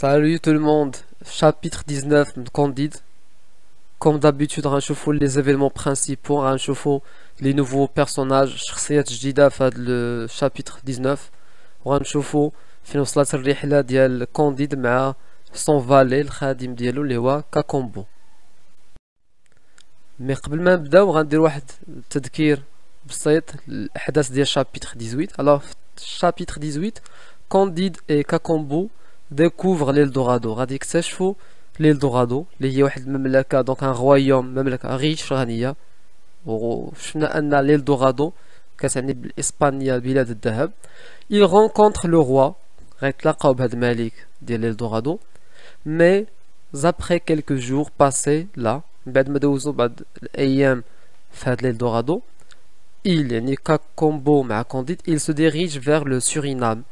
Salut tout le monde, chapitre 19 de Candide. Comme d'habitude, غنشوفوا les événements principaux, غنشوفوا les nouveaux personnages, شخصيات جديدة في هذا الشابتر 19 وغنشوفوا فين وصلت الرحلة ديال كونديد مع سون فالي الخادم ديالو اللي هو كاكومبو. مي قبل ما نبداو غندير واحد التذكير بسيط الأحداث ديال شابتر 18. Alors chapitre 18, Candide et Kakombo découvre l'Eldorado. غادي يكتشفوا l'Eldorado اللي هي واحد المملكة، دونك ان رويوم، مملكة ريش غنية. وشفنا ان l'Eldorado كتعني بالإسبانية بلاد الذهب. il rencontre le roi، غيتلاقاو بهاد الملك ديال l'Eldorado. mais après quelques jours passés là، بعد ما دوزو بعض الأيام في هاد l'Eldorado، il يعني كاكومبو مع كونديد il se dirige vers le Suriname.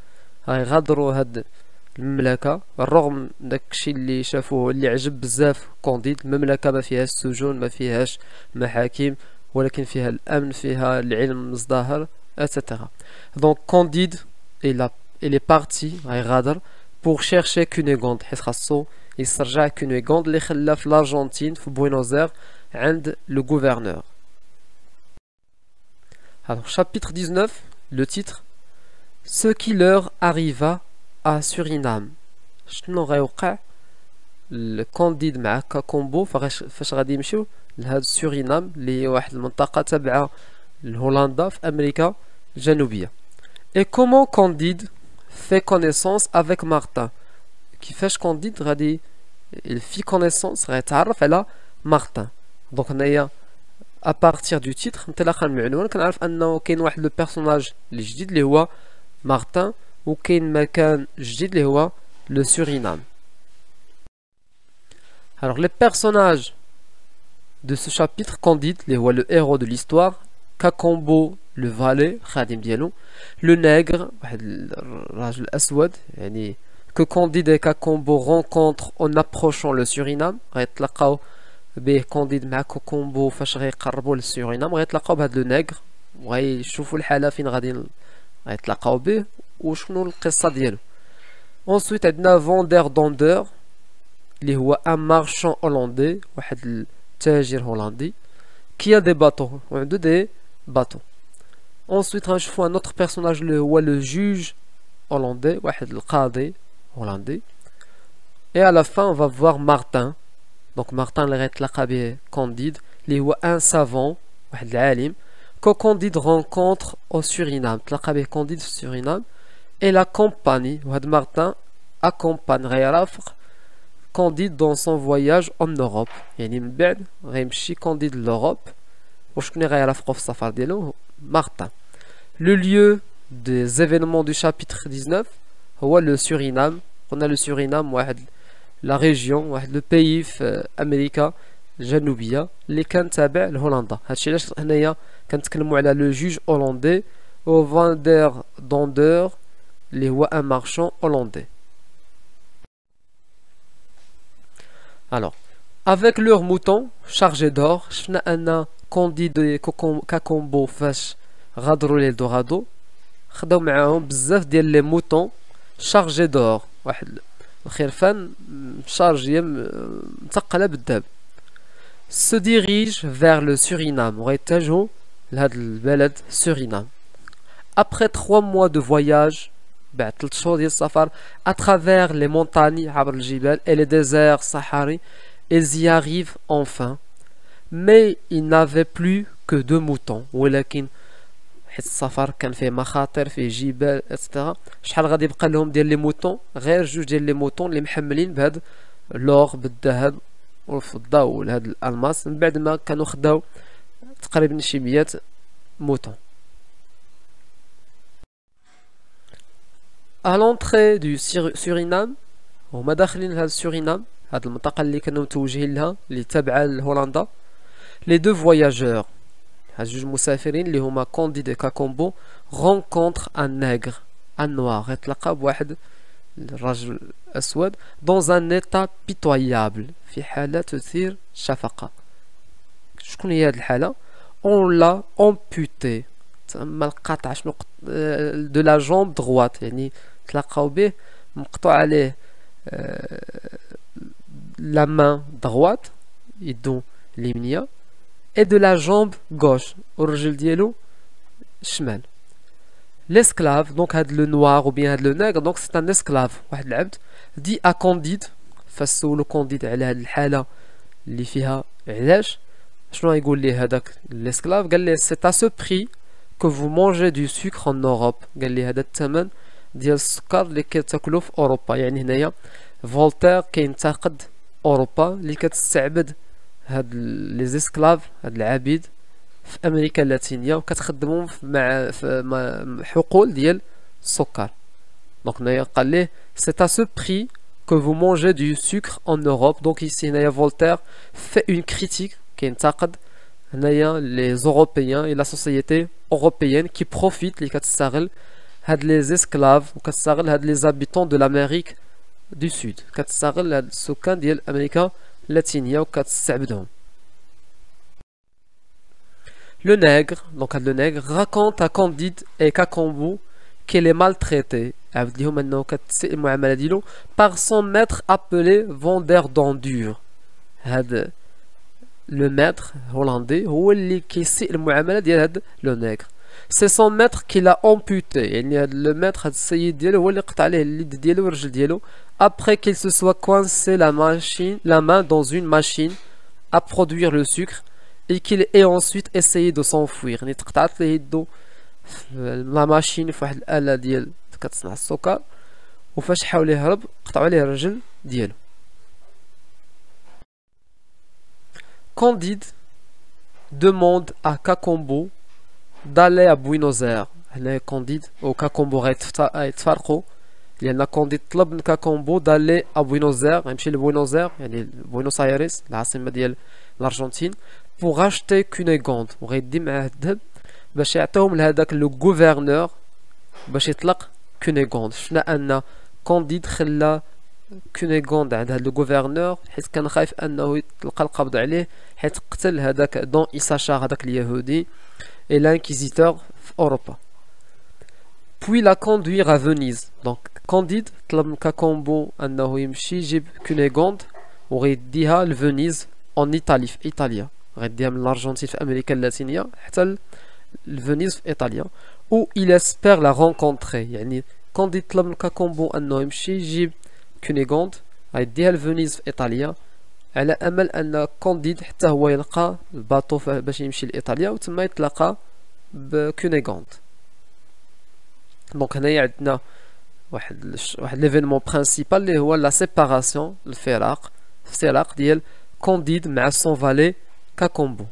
غيغادروا هاد المملكة بالرغم داكشي اللي شافوه اللي عجب بزاف كونديد. المملكة ما فيهاش سجون، ما فيهاش محاكم، ولكن فيها الأمن، فيها العلم مزدهر etc. Donc Candide il est parti غيغادر pour chercher Cunégonde، حيت خاصو يسترجع كونيغوند اللي خلاه في الأرجنتين في بوينوس عند لو gouverneur. Alors chapitre 19, le titre: ce qui leur arriva à Suriname. شنو غيوقع لكونديد مع كاكومبو فاش غادي يمشيو لهاد سورينام اللي هي واحد المنطقة تابعة لهولندا في أمريكا الجنوبية. Et comment Candide fait connaissance avec Martin. كيفاش كونديد غادي في connaissance غيتعرف على مارتن. دونك هنايا à partir du titre انطلاقا من العنوان كنعرف انه كاين واحد لو بيرسوناج اللي جديد اللي هو مارتن، وكاين مكان جديد اللي هو le Suriname. Alors les personnages de ce chapitre: Candide اللي هو le héros de l'histoire، كاكومبو le valet خادم ديالو، le nègre واحد الراجل الأسود يعني que Candide et Kakombo rencontrent en approchant le Suriname. غيتلاقاو به كونديد مع كاكومبو فاش غيقربوا للسورينام، غيتلاقاو بهاد لو نيغر وغيشوفوا الحالة فين غادي غيتلاقاو به وشنو القصة ديالو. ensuite عندنا فوندر دوندور اللي هو ان مارشون هولندي، واحد التاجر هولندي كي دي باتو وعنده دي باتو. ensuite غنشوفوا ان اوتر بيرسوناج اللي هو لو جوج هولندي، واحد القاضي هولندي. et à la fin on va voir Martin. donc Martin اللي غيتلاقى به كونديد اللي هو ان سافون، واحد العالم que Candide rencontre au Suriname. تلاقى به كونديد في السورينام. et la compagnie وهاد مارتن accompagne غيرافق كونديد dans son voyage en Europe. يعني من بعد غيمشي كونديد لأوروب. وشكون اللي غيرافقو في السفر ديالو؟ مارتن. le lieu des événements du chapitre 19 هو le Suriname. قلنا le Suriname واحد لا ريجيون، واحد لو بيي في امريكا الجنوبيه اللي كان تابع لهولندا. هادشي علاش هنايا كنتكلموا على لو جوج هولندي او فاندر دوندور اللي هو ان مارشون هولندي. alors avec leurs moutons chargés d'or، شفنا ان كونديد كاكومبو فاش غادروا للدورادو خداو معاهم بزاف ديال لي موطون شارجي دور، واحد الخرفان شارجية مثقلة بالذهب. se dirige vers le Suriname، وغيتجهوا لهاد البلد سورينام. après 3 mois de voyage، بعد 3 شهور ديال السفر à travers les montagnes عبر الجبال et les déserts صحاري، ils y arrivent enfin. mais ils n'avaient plus que 2 moutons، ولكن حيت السفر كان فيه مخاطر، فيه جبال etc. شحال غادي يبقى لهم ديال لي موطون؟ غير 2 ديال لي موطون اللي محملين بهاد لور بالذهب والفضه وهاد الالماس، من بعد ما كانوا خداو تقريبا شي 100 موطون. à l'entrée du Suriname، هما داخلين لهاد السورينام، هاد المنطقه اللي كانوا متوجهين لها اللي تابعه لهولندا. les deux voyageurs، هاد جوج مسافرين اللي هما كونديد و كاكومبو rencontre un nègre، un noir، يتلاقى بواحد الرجل اسود dans un état pitoyable، في حالة تثير شفقة. شكون هي هاد الحالة؟ on l'a amputé، تم القطع شنو de la jambe droite، يعني تلاقاو به مقطوع عليه la main droite يدو اليمنية et de la jambe gauche والرجل ديالو الشمال. L'esclave, donc le noir ou bien le nègre, donc c'est un esclave واحد العبد dit à Candide فسولو Candide على هاد الحالة اللي فيها علاش شنو يقول ليه هذاك l'esclave قال ليه c'est à ce prix que vous mangez du sucre en Europe. قال ليه هذا الثمن ديال السكر اللي كتاكلو في اوروبا. يعني هنايا فولتير كينتقد اوروبا اللي كتستعبد هاد لي زيسكلاف هاد العبيد في امريكا اللاتينيه وكتخدمهم مع حقول ديال السكر. دونك هنايا قال ليه c'est à ce prix que vous mangez du sucre en Europe. donc ici هنايا فولتير fait une critique كينتقد هنايا les Européens et la société européenne qui profitent اللي كتستغل هاد les esclaves وكتستغل هاد les habitants de l'Amérique du Sud. كتستغل هاد السكان ديال امريكا اللاتينيه وكتستعبدهم. Le nègre, donc le nègre raconte à Candide et Cacambo qu'il est maltraité par son maître appelé vendeur d'endure. Le maître hollandais le nègre. C'est son maître qui l'a amputé. Le maître après qu'il se soit coincé la main dans une machine à produire le sucre et qu'il ait ensuite essayé de s'enfuir. يعني تقطعت له يدو لا ماشين في واحد الآلة ديال كتصنع السكر وفاش حاول يهرب قطعوا عليه الرجل ديالو. Candide demande à Cacambo d'aller à Buenos Aires. هنا Candide و Cacambo غيتفارقوا لأن Candide طلب من Cacambo d'aller à Buenos Aires يمشي لبوينوس اير يعني بوينوس ايريس العاصمة ديال الأرجنتين pour acheter Cunégonde وغيدي معاه الذهب باش يعطيهم لهذاك لو غوفرنور باش يطلق كونيغوند. شفنا ان كونديد خلى كونيغوند عند هذا لو غوفرنور حيت كان خايف انه يطلق القبض عليه حيت قتل هذاك دون إيساشار هذاك اليهودي et l'inquisiteur في اوروبا. puis la conduire à Venise. donc Candide طلب من كاكومبو انه يمشي يجيب كونيغوند وغيديها لفينيز en Italie في ايطاليا. غيديها من الارجنتين في امريكا اللاتينيه حتى لفينيس في ايطاليا où il espère la rencontrer. يعني كونديد طلب من كاكومبو انه يمشي يجيب كونيغوند غيديها لفينيس في ايطاليا على امل ان كونديد حتى هو يلقى الباطو باش يمشي لايطاليا وتما يتلاقى بكونيغوند. دونك هنايا عندنا واحد ليفينمون برينسيبال اللي هو لا سيباراسيون الفراق ديال كونديد مع سون فالي Cacambo.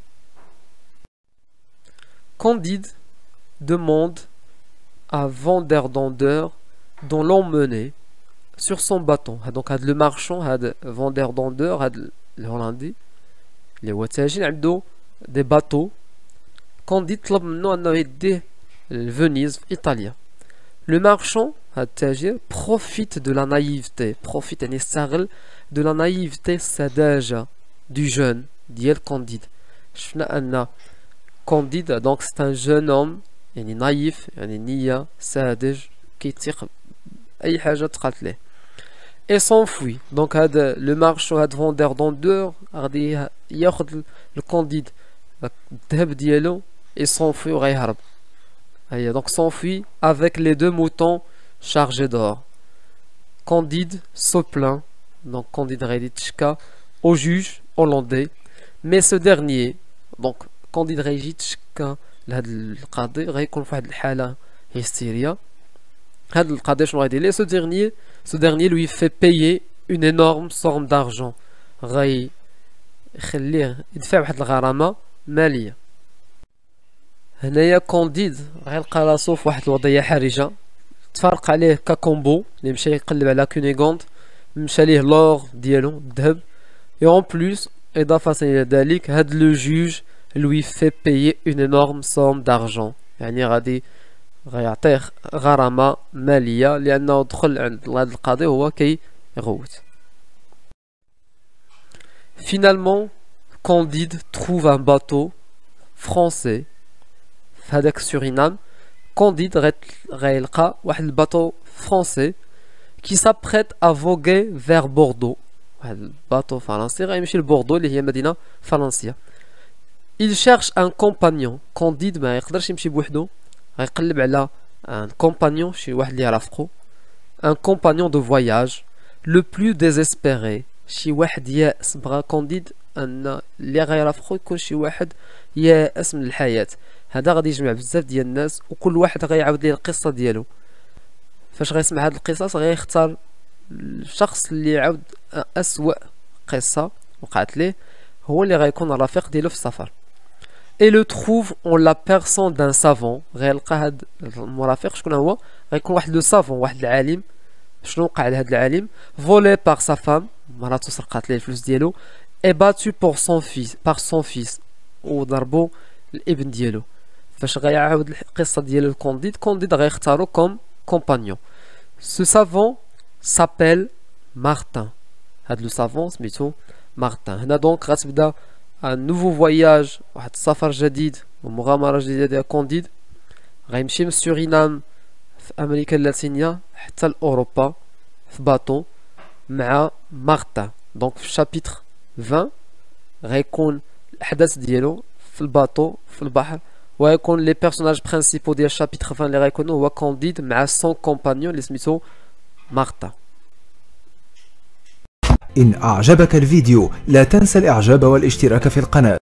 Candide demande à vendeur d'ondeur dont l'emmener sur son bâton. donc le marchand vendeur d'ondeur le hollandais اللي هو تاجر عنده des bateaux. Candide طلب منه انه يديه لفينيس في ايطاليا. le marchand التاجر profite de la naïveté يعني يستغل de la naïveté السذاجة du jeune ديال Candide. شفنا ان Candide donc c'est un jeune homme يعني نايف يعني نية ساذج كيتيق اي حاجة تقالت ليه et s'enfuit. donc هذا لو مارشو هاد فوندور دوندور غادي ياخذ الكونديد الذهب ديالو et s'enfuit وغيهرب. هيا donc s'enfuit avec les deux moutons chargés d'or. Candide se plaint. donc Candide غادي تشكى au juge hollandais mais ce dernier donc Candide غيجي تشكى لهاد القاضي غيكون في واحد الحالة هستيريا. هاد القاضي شنو غيدير ليه ce dernier lui fait payer une énorme somme d'argent. غيخليه يدفع واحد الغرامة مالية. هنايا كونديد غيلقى راسو في واحد الوضعية حرجة. تفارق عليه كاكومبو اللي مشى يقلب على كونيغوند مشى ليه لور ديالو الذهب et en plus إضافة إلى ذلك هاد لو جوج lui fait payer une énorme somme d'argent. يعني غيعطيه غرامة مالية لأنه دخل عند هذا القاضي هو كيغوت. Finalement Candide trouve un bateau français في هذاك سورينام. Candide غيلقى واحد الباطو فرونسي qui s'apprête à voguer vers Bordeaux. واحد الباطو فرنسي غيمشي لبوردو اللي هي مدينة فرنسية. Il cherche un compagnon. Candide ما يقدرش يمشي بوحدو، غيقلب على un compagnon شي واحد اللي يرافقو. Un compagnon de voyage. Le plus désespéré. شي واحد يائس، بغا كونديد ان اللي غيرافقو يكون شي واحد يائس من الحياة. هذا غادي يجمع بزاف ديال الناس وكل واحد غيعاود ليه القصة ديالو. فاش غيسمع هاد القصص غيختار الشخص اللي يعاود أسوأ قصة وقعت ليه هو اللي غيكون الرفيق ديالو في السفر. Et le trouve en la personne d'un savant. غيلقى هاد المرافق شكون هو؟ غيكون واحد لو سافون، واحد العالم. شنو وقع لهاد العالم؟ volé par sa femme، مراتو سرقات ليه الفلوس ديالو. et battu par son fils وضربو الابن ديالو. فاش غيعاود القصة ديالو لكونديد، كونديد غيختارو كوم compagnon. Ce savant s'appelle Martin. هاد لو سافون سميتو مارتن. هنا دونك غتبدا ان نوفو فواياج، واحد السفر جديد ومغامرة جديدة ديال كونديد. غيمشي من سورينام في امريكا اللاتينية حتى لاوروبا في باطو مع مارتن. دونك في الشابيتر 20 غيكون الاحداث ديالو في الباطو في البحر، ويكون لي بيرسوناج برينسيبو ديال الشابيتر 20 اللي غيكونوا هو كونديد مع سون كومبانيون اللي سميتو مارتن. إن أعجبك الفيديو لا تنسى الإعجاب والاشتراك في القناة.